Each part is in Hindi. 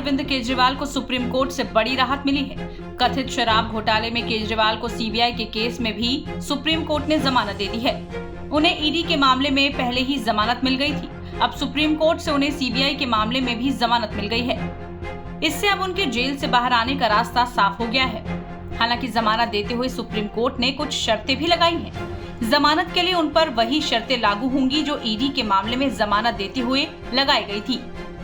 अरविंद केजरीवाल को सुप्रीम कोर्ट से बड़ी राहत मिली है। कथित शराब घोटाले में केजरीवाल को सीबीआई के केस में भी सुप्रीम कोर्ट ने जमानत दे दी है। उन्हें ईडी के मामले में पहले ही जमानत मिल गई थी। अब सुप्रीम कोर्ट से उन्हें सीबीआई के मामले में भी जमानत मिल गई है। इससे अब उनके जेल से बाहर आने का रास्ता साफ हो गया है। हालांकि जमानत देते हुए सुप्रीम कोर्ट ने कुछ शर्तें भी लगाई हैं। जमानत के लिए उन पर वही शर्तें लागू होंगी जो ईडी के मामले में जमानत देते हुए लगाई गई थी।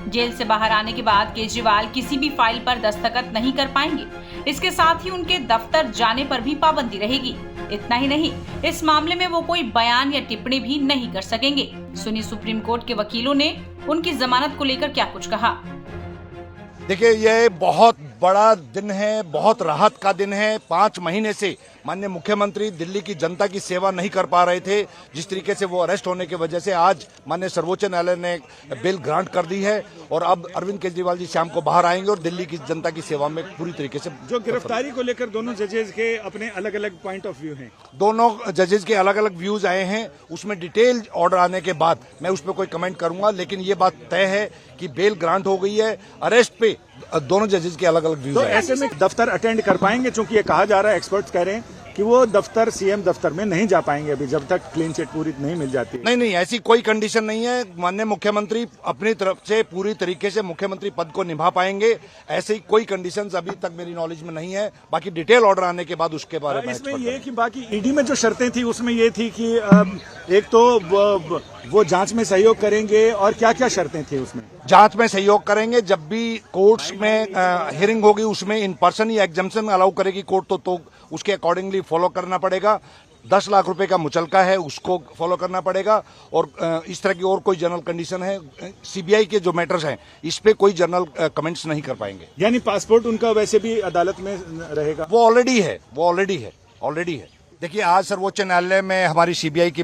जेल से बाहर आने के बाद केजरीवाल किसी भी फाइल पर दस्तखत नहीं कर पाएंगे। इसके साथ ही उनके दफ्तर जाने पर भी पाबंदी रहेगी। इतना ही नहीं, इस मामले में वो कोई बयान या टिप्पणी भी नहीं कर सकेंगे। सुनिए सुप्रीम कोर्ट के वकीलों ने उनकी जमानत को लेकर क्या कुछ कहा। देखिए, ये बहुत बड़ा दिन है, बहुत राहत का दिन है। 5 महीने से माननीय मुख्यमंत्री दिल्ली की जनता की सेवा नहीं कर पा रहे थे। जिस तरीके से वो अरेस्ट होने की वजह से आज माननीय सर्वोच्च न्यायालय ने बेल ग्रांट कर दी है और अब अरविंद केजरीवाल जी शाम को बाहर आएंगे और दिल्ली की जनता की सेवा में पूरी तरीके से। जो गिरफ्तारी को लेकर दोनों जजेस के अपने अलग अलग पॉइंट ऑफ व्यू हैं। दोनों जजेस के अलग अलग व्यूज आए हैं। उसमें डिटेल ऑर्डर आने के बाद मैं उस पर कोई कमेंट करूंगा, लेकिन ये बात तय है कि बेल ग्रांट हो गई है। अरेस्ट पे दोनों जजेस के अलग अलग व्यूज तो ऐसे में दफ्तर अटेंड कर पाएंगे, क्योंकि ये कहा जा रहा है, एक्सपर्ट्स कह रहे हैं कि वो दफ्तर सीएम दफ्तर में नहीं जा पाएंगे अभी जब तक क्लीन चिट पूरी नहीं मिल जाती। नहीं, ऐसी कोई कंडीशन नहीं है। माननीय मुख्यमंत्री अपनी तरफ से पूरी तरीके से मुख्यमंत्री पद को निभा पाएंगे। ऐसी कोई कंडीशंस अभी तक मेरी नॉलेज में नहीं है। बाकी डिटेल ऑर्डर आने के बाद उसके बारे में इसमें ये कि बाकी ईडी में जो शर्तें थी उसमें ये थी कि एक तो वो जांच में सहयोग करेंगे, और क्या क्या शर्तें थी उसमें? जांच में सहयोग करेंगे। जब भी कोर्ट्स में हियरिंग होगी उसमें इन पर्सन या एग्जम्पशन अलाउ करेगी कोर्ट तो उसके अकॉर्डिंगली फॉलो करना पड़ेगा। 10 लाख रुपए का मुचलका है, उसको फॉलो करना पड़ेगा। और इस तरह की और कोई जनरल कंडीशन है, सीबीआई के जो मैटर्स हैं इस पे कोई जनरल कमेंट्स नहीं कर पाएंगे। यानी पासपोर्ट उनका वैसे भी अदालत में रहेगा? वो ऑलरेडी है। देखिए, आज सर्वोच्च न्यायालय में हमारी सीबीआई के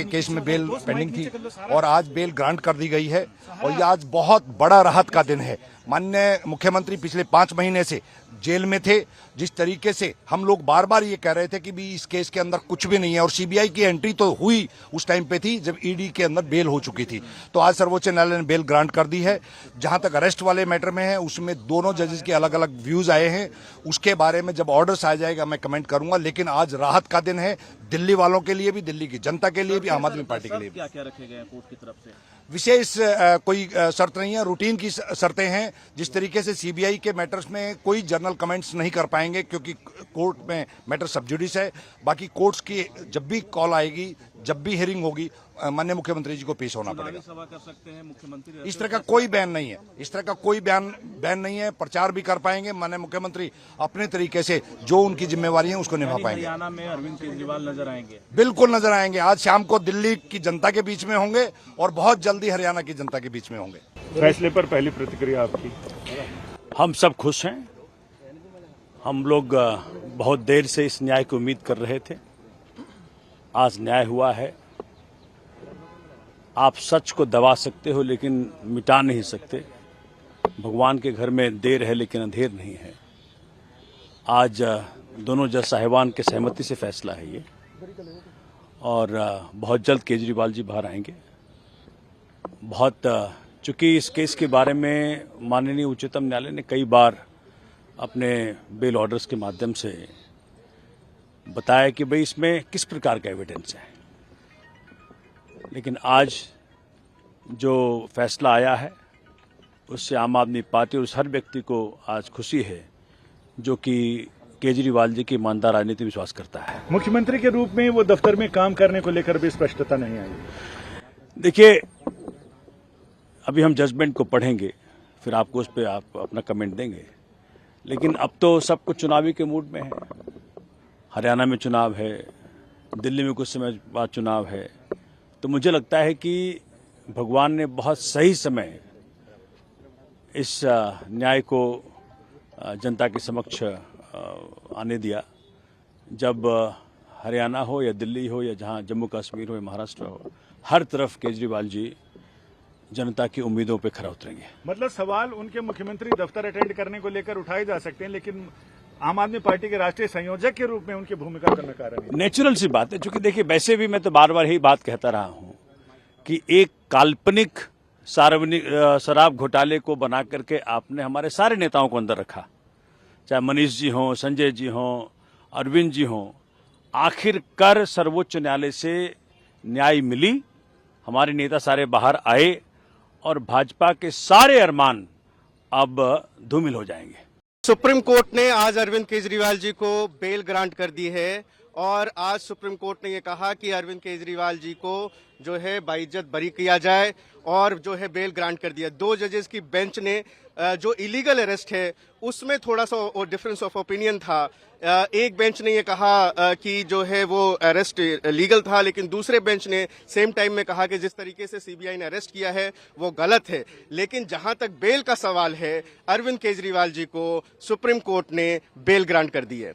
केस में बेल पेंडिंग थी और आज बेल ग्रांट कर दी गई है। और ये आज बहुत बड़ा राहत का दिन है। माननीय मुख्यमंत्री पिछले 5 महीने से जेल में थे। जिस तरीके से हम लोग बार बार ये कह रहे थे कि भी इस केस के अंदर कुछ भी नहीं है, और सीबीआई की एंट्री तो हुई उस टाइम पे थी जब ईडी के अंदर बेल हो चुकी थी। तो आज सर्वोच्च न्यायालय ने बेल ग्रांट कर दी है। जहां तक अरेस्ट वाले मैटर में है उसमें दोनों जजेस के अलग अलग व्यूज आए हैं। उसके बारे में जब ऑर्डर्स आ जाएगा मैं कमेंट करूंगा। लेकिन आज राहत का दिन है दिल्ली वालों के लिए भी, दिल्ली की जनता के लिए भी, आम आदमी पार्टी के लिए भी। क्या क्या रखे गए कोर्ट की तरफ से? विशेष कोई शर्त नहीं है, रूटीन की शर्तें हैं। जिस तरीके से सीबीआई के मैटर्स में कोई जर्नल कमेंट्स नहीं कर पाएंगे क्योंकि कोर्ट में मैटर सब जुडिस है। बाकी कोर्ट्स की जब भी कॉल आएगी, जब भी हियरिंग होगी, माननीय मुख्यमंत्री जी को पेश होना पड़ेगा। सभा कर सकते हैं मुख्यमंत्री? इस तरह का कोई बैन नहीं है। प्रचार भी कर पाएंगे। माननीय मुख्यमंत्री अपने तरीके से जो उनकी जिम्मेवारी है उसको निभा पाएंगे। हरियाणा में अरविंद केजरीवाल नजर आएंगे? बिल्कुल नजर आएंगे। आज शाम को दिल्ली की जनता के बीच में होंगे और बहुत जल्दी हरियाणा की जनता के बीच में होंगे। फैसले पर पहली प्रतिक्रिया आपकी? हम सब खुश हैं। हम लोग बहुत देर से इस न्याय की उम्मीद कर रहे थे। आज न्याय हुआ है। आप सच को दबा सकते हो लेकिन मिटा नहीं सकते। भगवान के घर में देर है लेकिन अंधेर नहीं है। आज दोनों जज साहिबान के सहमति से फैसला है ये, और बहुत जल्द केजरीवाल जी बाहर आएंगे। चूंकि इस केस के बारे में माननीय उच्चतम न्यायालय ने कई बार अपने बेल ऑर्डर्स के माध्यम से बताया कि भाई इसमें किस प्रकार का एविडेंस है, लेकिन आज जो फैसला आया है उससे आम आदमी पार्टी और उस हर व्यक्ति को आज खुशी है जो कि केजरीवाल जी की ईमानदार राजनीति में विश्वास करता है। मुख्यमंत्री के रूप में वो दफ्तर में काम करने को लेकर भी स्पष्टता नहीं आई। देखिए, अभी हम जजमेंट को पढ़ेंगे, फिर आपको उस पर आप अपना कमेंट देंगे। लेकिन अब तो सब कुछ चुनावी के मूड में है। हरियाणा में चुनाव है, दिल्ली में कुछ समय बाद चुनाव है। तो मुझे लगता है कि भगवान ने बहुत सही समय इस न्याय को जनता के समक्ष आने दिया। जब हरियाणा हो या दिल्ली हो या जहां जम्मू कश्मीर हो या महाराष्ट्र हो, हर तरफ केजरीवाल जी जनता की उम्मीदों पे खरा उतरेंगे। मतलब सवाल उनके मुख्यमंत्री दफ्तर अटेंड करने को लेकर उठाए जा सकते हैं, लेकिन आम आदमी पार्टी के राष्ट्रीय संयोजक के रूप में उनकी भूमिका का नकार नहीं। नेचुरल सी बात है, क्योंकि देखिए वैसे भी मैं तो बार बार यही बात कहता रहा हूं कि एक काल्पनिक सार्वजनिक शराब घोटाले को बना करके आपने हमारे सारे नेताओं को अंदर रखा, चाहे मनीष जी हों, संजय जी हों, अरविंद जी हों। आखिरकार सर्वोच्च न्यायालय से न्याय मिली, हमारे नेता सारे बाहर आए और भाजपा के सारे अरमान अब धूमिल हो जाएंगे। सुप्रीम कोर्ट ने आज अरविंद केजरीवाल जी को बेल ग्रांट कर दी है और आज सुप्रीम कोर्ट ने ये कहा कि अरविंद केजरीवाल जी को जो है बाइज्जत बरी किया जाए और जो है बेल ग्रांट कर दिया। 2 जजेस की बेंच ने जो इलीगल अरेस्ट है उसमें थोड़ा सा डिफरेंस ऑफ ओपिनियन था। एक बेंच ने ये कहा कि जो है वो अरेस्ट लीगल था, लेकिन दूसरे बेंच ने सेम टाइम में कहा कि जिस तरीके से सीबीआई ने अरेस्ट किया है वो गलत है। लेकिन जहां तक बेल का सवाल है, अरविंद केजरीवाल जी को सुप्रीम कोर्ट ने बेल ग्रांट कर दी है।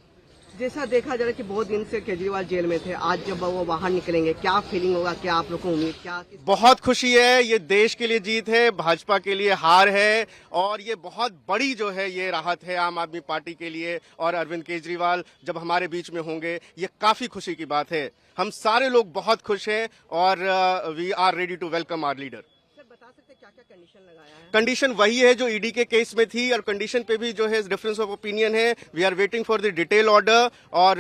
जैसा देखा जा रहा है कि बहुत दिन से केजरीवाल जेल में थे, आज जब वो बाहर निकलेंगे क्या फीलिंग होगा, क्या आप लोग को उम्मीद, क्या? बहुत खुशी है, ये देश के लिए जीत है, भाजपा के लिए हार है और ये बहुत बड़ी जो है ये राहत है आम आदमी पार्टी के लिए। और अरविंद केजरीवाल जब हमारे बीच में होंगे ये काफी खुशी की बात है। हम सारे लोग बहुत खुश हैं और we are ready to welcome our leader. बता सकते क्या क्या कंडीशन लगाया है? कंडीशन वही है जो ईडी के केस में थी और कंडीशन पे भी जो है डिफरेंस ऑफ ओपिनियन है। We are waiting for the detail order और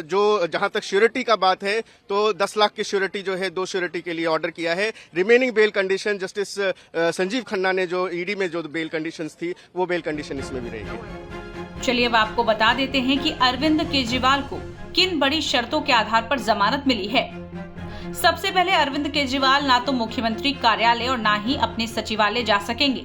जो जहां तक श्योरिटी का बात है तो 10 लाख की श्योरिटी जो है 2 श्योरिटी के लिए ऑर्डर किया है। Remaining bail condition justice Sanjiv Khanna ने जो ईडी में जो बेल कंडीशंस थी वो बेल कंडीशन इसमें भी रहेगी। चलिए अब आपको बता देते हैं कि अरविंद केजरीवाल को किन बड़ी शर्तों के आधार पर जमानत मिली है। सबसे पहले अरविंद केजरीवाल ना तो मुख्यमंत्री कार्यालय और ना ही अपने सचिवालय जा सकेंगे।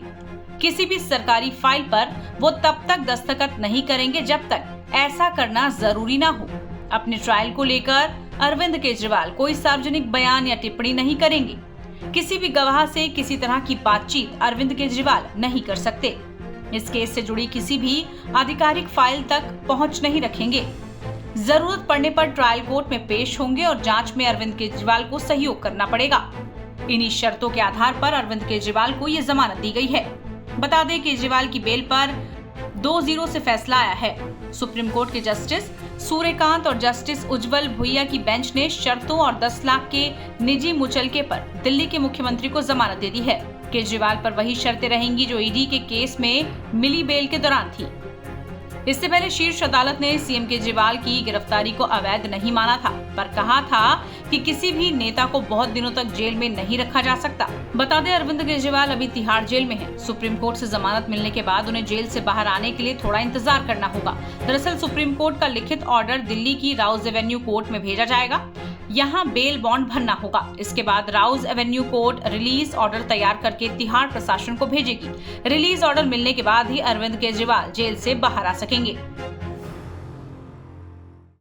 किसी भी सरकारी फाइल पर वो तब तक दस्तखत नहीं करेंगे जब तक ऐसा करना जरूरी ना हो। अपने ट्रायल को लेकर अरविंद केजरीवाल कोई सार्वजनिक बयान या टिप्पणी नहीं करेंगे। किसी भी गवाह से किसी तरह की बातचीत अरविंद केजरीवाल नहीं कर सकते। इस केस से जुड़ी किसी भी आधिकारिक फाइल तक पहुंच नहीं रखेंगे। जरूरत पड़ने पर ट्रायल कोर्ट में पेश होंगे और जांच में अरविंद केजरीवाल को सहयोग करना पड़ेगा। इन्हीं शर्तों के आधार पर अरविंद केजरीवाल को ये जमानत दी गई है। बता दें केजरीवाल की बेल पर 2-0 से फैसला आया है। सुप्रीम कोर्ट के जस्टिस सूर्यकांत और जस्टिस उज्जवल भुइया की बेंच ने शर्तों और 10 लाख के निजी मुचलके पर दिल्ली के मुख्यमंत्री को जमानत दे दी है। केजरीवाल पर वही शर्तें रहेंगी जो ईडी के केस में मिली बेल के दौरान थी। इससे पहले शीर्ष अदालत ने सीएम केजरीवाल की गिरफ्तारी को अवैध नहीं माना था, पर कहा था कि किसी भी नेता को बहुत दिनों तक जेल में नहीं रखा जा सकता। बता दें अरविंद केजरीवाल अभी तिहाड़ जेल में हैं। सुप्रीम कोर्ट से जमानत मिलने के बाद उन्हें जेल से बाहर आने के लिए थोड़ा इंतजार करना होगा। दरअसल सुप्रीम कोर्ट का लिखित ऑर्डर दिल्ली की राउज एवेन्यू कोर्ट में भेजा जाएगा। यहाँ बेल बॉन्ड भरना होगा। इसके बाद Rouse Avenue court release order तैयार करके तिहाड़ प्रशासन को भेजेगी। रिलीज ऑर्डर मिलने के बाद ही अरविंद केजरीवाल जेल से बाहर आ सकेंगे।